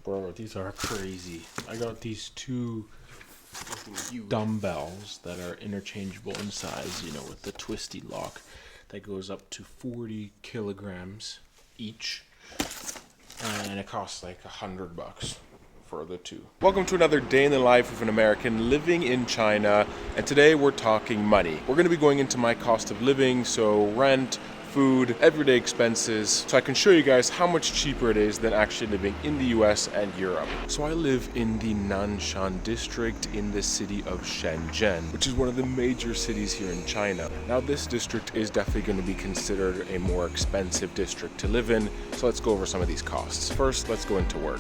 Bro, these are crazy. I got these two dumbbells that are interchangeable in size, you know, with the twisty lock that goes up to 40 kilograms each. And it costs like $100 for the two. Welcome to another day in the life of an American living in China, and today we're talking money. We're going to be going into my cost of living, so rent, food, everyday expenses, so I can show you guys how much cheaper it is than actually living in the US and Europe. So I live in the Nanshan district in the city of Shenzhen, which is one of the major cities here in China. Now this district is definitely going to be considered a more expensive district to live in, so let's go over some of these costs. First, let's go into work.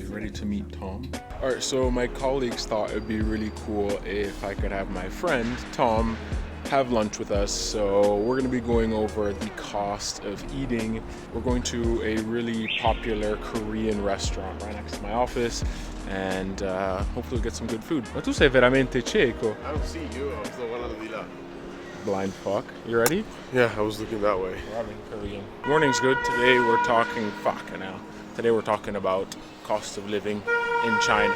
Ready to meet Tom? Alright, so my colleagues thought it would be really cool if I could have my friend, Tom, have lunch with us. So we're going to be going over the cost of eating. We're going to a really popular Korean restaurant right next to my office, and hopefully we'll get some good food. Ma tu sei veramente cieco? I don't see you, I was the one on the left. Blind fuck. You ready? Yeah, I was looking that way. We're having Korean. Morning's good. Today we're talking Today we're talking about cost of living in China.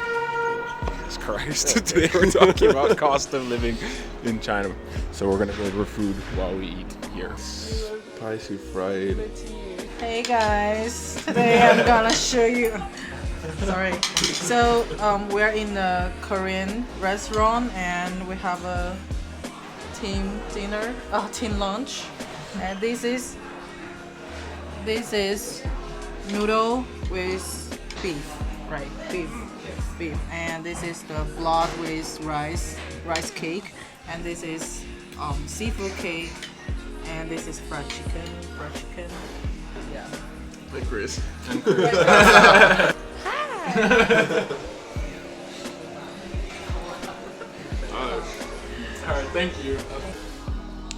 Jesus Christ. Today we're talking about cost of living in China. So we're gonna go over food while we eat here. Spicy fried. Hey guys, today I'm gonna show you. Sorry. So we're in a Korean restaurant and we have a team lunch, and this is noodle with beef, right? Beef, and this is the blood with rice cake, and this is seafood cake, and this is fried chicken. Yeah. Hey, Chris. Hi. Alright, thank you.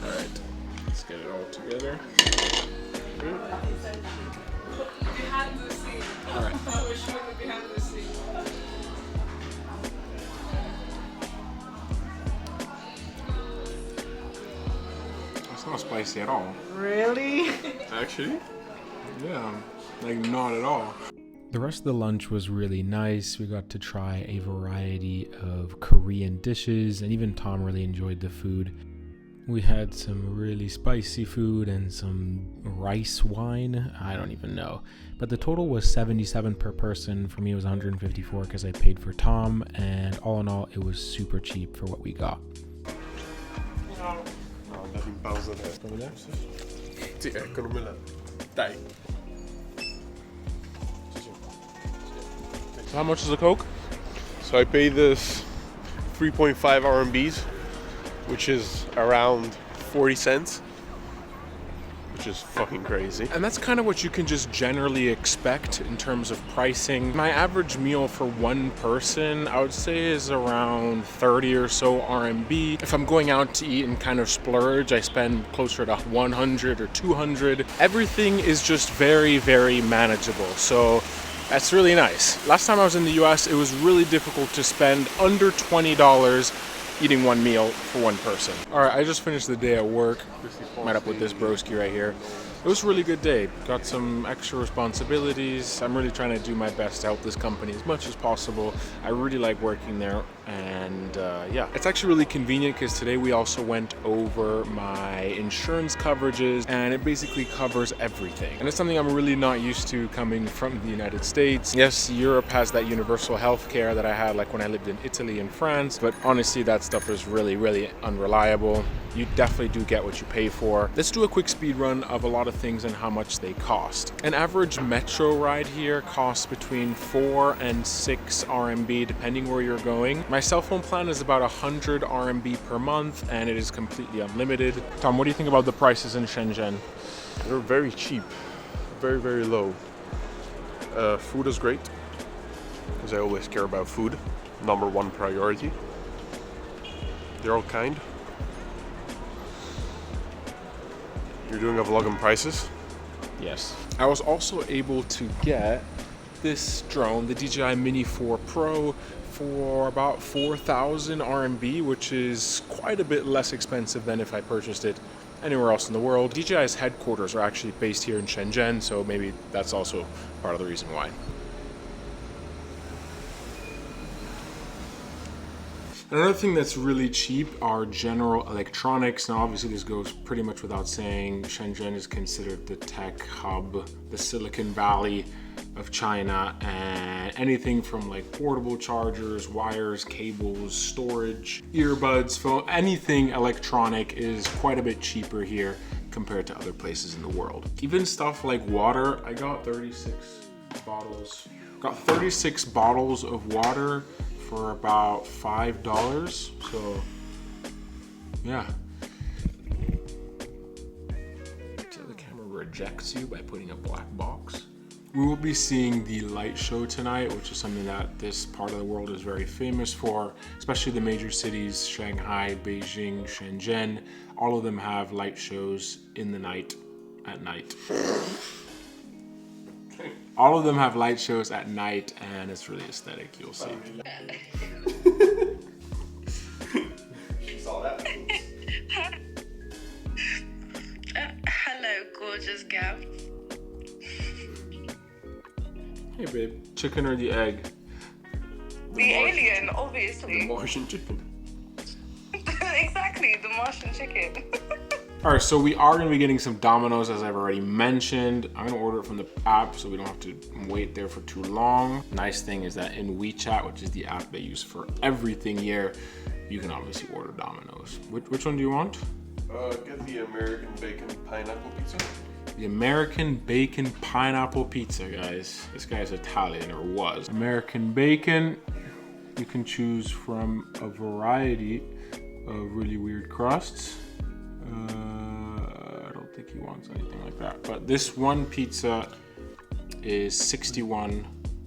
Alright, let's get it all together. Behind the scene. Alright. I wish you were behind the scene. It's not spicy at all. Really? Actually? Yeah, like not at all. The rest of the lunch was really nice. We got to try a variety of Korean dishes, and even Tom really enjoyed the food. We had some really spicy food and some rice wine. I don't even know. But the total was $77 per person. For me, it was $154 because I paid for Tom. And all in all, it was super cheap for what we got. Andavi in pausa adesso. Come là? Sì, eccolo là. Dai. So how much is the Coke? So I paid this 3.5 RMBs, which is around 40 cents, which is fucking crazy. And that's kind of what you can just generally expect in terms of pricing. My average meal for one person, I would say, is around 30 or so RMB. If I'm going out to eat and kind of splurge, I spend closer to 100 or 200. Everything is just very, very manageable. So that's really nice. Last time I was in the US, it was really difficult to spend under $20 eating one meal for one person. All right, I just finished the day at work. Met up with this broski right here. It was a really good day. Got some extra responsibilities. I'm really trying to do my best to help this company as much as possible. I really like working there, and yeah. It's actually really convenient because today we also went over my insurance coverages, and it basically covers everything. And it's something I'm really not used to coming from the United States. Yes, Europe has that universal health care that I had like when I lived in Italy and France, but honestly that stuff is really, really unreliable. You definitely do get what you pay for. Let's do a quick speed run of a lot of things and how much they cost. An average metro ride here costs between 4 and 6 RMB depending where you're going. My cell phone plan is about 100 RMB per month, and it is completely unlimited. Tom, what do you think about the prices in Shenzhen? They're very cheap, very, very low. Food is great, because I always care about food. Number one priority. They're all kind. You're doing a vlog on prices. Yes. I was also able to get this drone, the DJI Mini 4 Pro, for about 4,000 RMB, which is quite a bit less expensive than if I purchased it anywhere else in the world. DJI's headquarters are actually based here in Shenzhen, so maybe that's also part of the reason why. Another thing that's really cheap are general electronics. Now, obviously, this goes pretty much without saying. Shenzhen is considered the tech hub, the Silicon Valley of China, and anything from like portable chargers, wires, cables, storage, earbuds, phone, anything electronic is quite a bit cheaper here compared to other places in the world. Even stuff like water, I got 36 bottles. Got 36 bottles of water for about $5. So yeah. So the camera rejects you by putting a black box. We will be seeing the light show tonight, which is something that this part of the world is very famous for, especially the major cities, Shanghai, Beijing, Shenzhen. All of them have light shows in the night, at night. All of them have light shows at night, and it's really aesthetic, you'll see. Hello, gorgeous gal. Hey babe, chicken or the egg? The alien, obviously. The Martian chicken. Exactly, the Martian chicken. All right, so we are gonna be getting some Domino's, as I've already mentioned. I'm gonna order it from the app so we don't have to wait there for too long. Nice thing is that in WeChat, which is the app they use for everything here, you can obviously order Domino's. Which one do you want? Get the American bacon pineapple pizza. The American bacon pineapple pizza, guys. This guy's Italian, or was. American bacon, you can choose from a variety of really weird crusts. I don't think he wants anything like that. But this one pizza is 61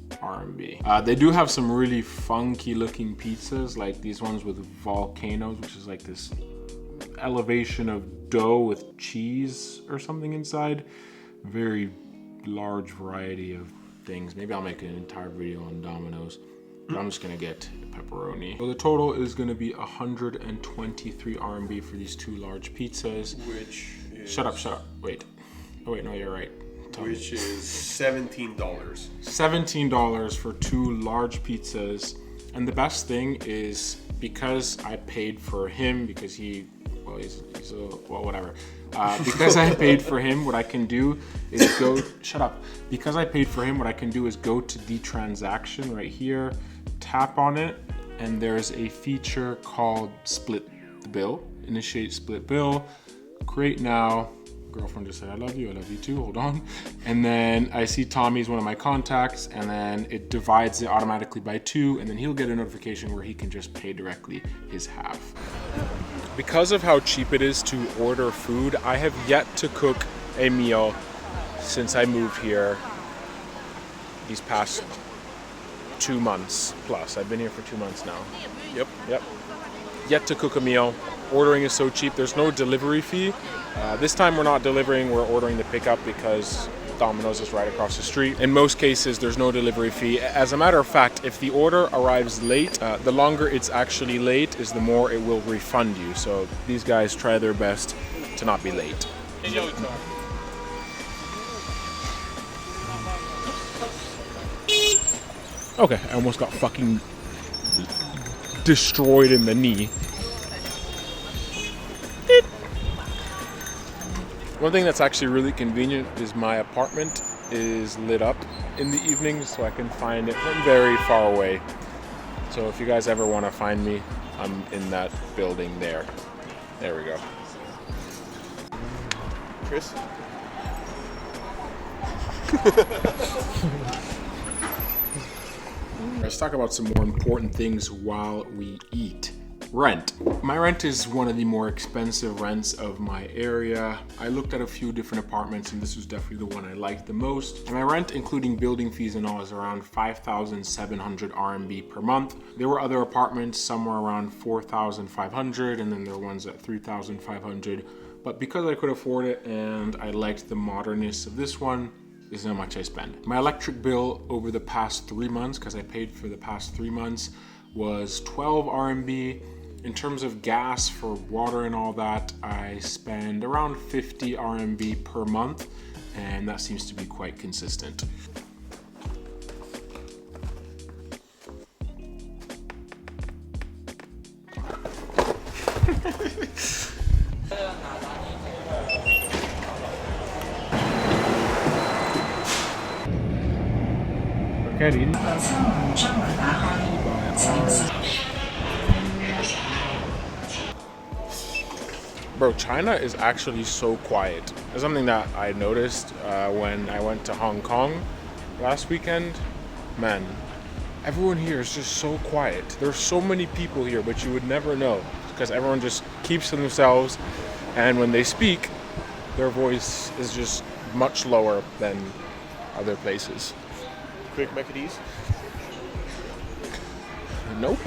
RMB. They do have some really funky looking pizzas, like these ones with volcanoes, which is like this elevation of dough with cheese or something inside. Very large variety of things. Maybe I'll make an entire video on Domino's. But I'm just gonna get pepperoni. So the total is gonna be 123 RMB for these two large pizzas. Which is... Shut up. Wait. Oh wait, no, you're right. Which is $17. $17 for two large pizzas. And the best thing is, because I paid for him, because he's whatever. Because I paid for him, what I can do is go, shut up. Because I paid for him, what I can do is go to the transaction right here, tap on it, and there's a feature called split the bill, initiate split bill, create now. Girlfriend just said, I love you too, hold on. And then I see Tommy's one of my contacts, and then it divides it automatically by 2, and then he'll get a notification where he can just pay directly his half. Because of how cheap it is to order food, I have yet to cook a meal since I moved here these past 2 months plus. I've been here for 2 months now. Yep. Yet to cook a meal. Ordering is so cheap. There's no delivery fee. This time we're not delivering, we're ordering the pickup because Domino's is right across the street. In most cases, there's no delivery fee. As a matter of fact, if the order arrives late, the longer it's actually late is the more it will refund you. So these guys try their best to not be late. Okay, I almost got fucking destroyed in the knee. One thing that's actually really convenient is my apartment is lit up in the evenings, so I can find it from very far away. So if you guys ever want to find me, I'm in that building there. There we go. Chris? Let's talk about some more important things while we eat. Rent. My rent is one of the more expensive rents of my area. I looked at a few different apartments and this was definitely the one I liked the most. And my rent, including building fees and all, is around 5,700 RMB per month. There were other apartments, some were around 4,500, and then there were ones at 3,500. But because I could afford it and I liked the modernness of this one, this is how much I spend. My electric bill over the past 3 months, because I paid for the past 3 months, was 12 RMB. In terms of gas for water and all that, I spend around 50 RMB per month, and that seems to be quite consistent. Bro, China is actually so quiet. It's something that I noticed when I went to Hong Kong last weekend. Man, everyone here is just so quiet. There's so many people here, but you would never know because everyone just keeps to themselves, and when they speak, their voice is just much lower than other places. Quick mac and cheese. Nope.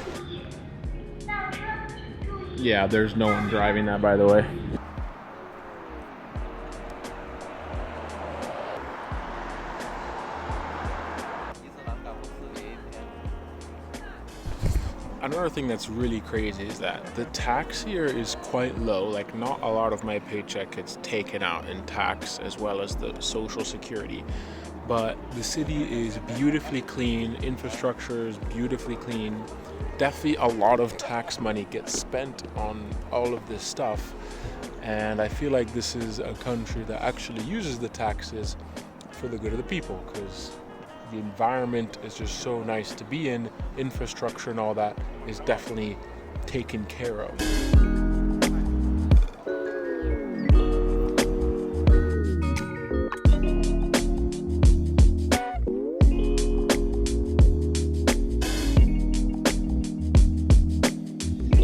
Yeah, there's no one driving that, by the way. Another thing that's really crazy is that the tax here is quite low. Like, not a lot of my paycheck gets taken out in tax as well as the social security. But the city is beautifully clean, infrastructure is beautifully clean. Definitely a lot of tax money gets spent on all of this stuff. And I feel like this is a country that actually uses the taxes for the good of the people, because the environment is just so nice to be in. Infrastructure and all that is definitely taken care of.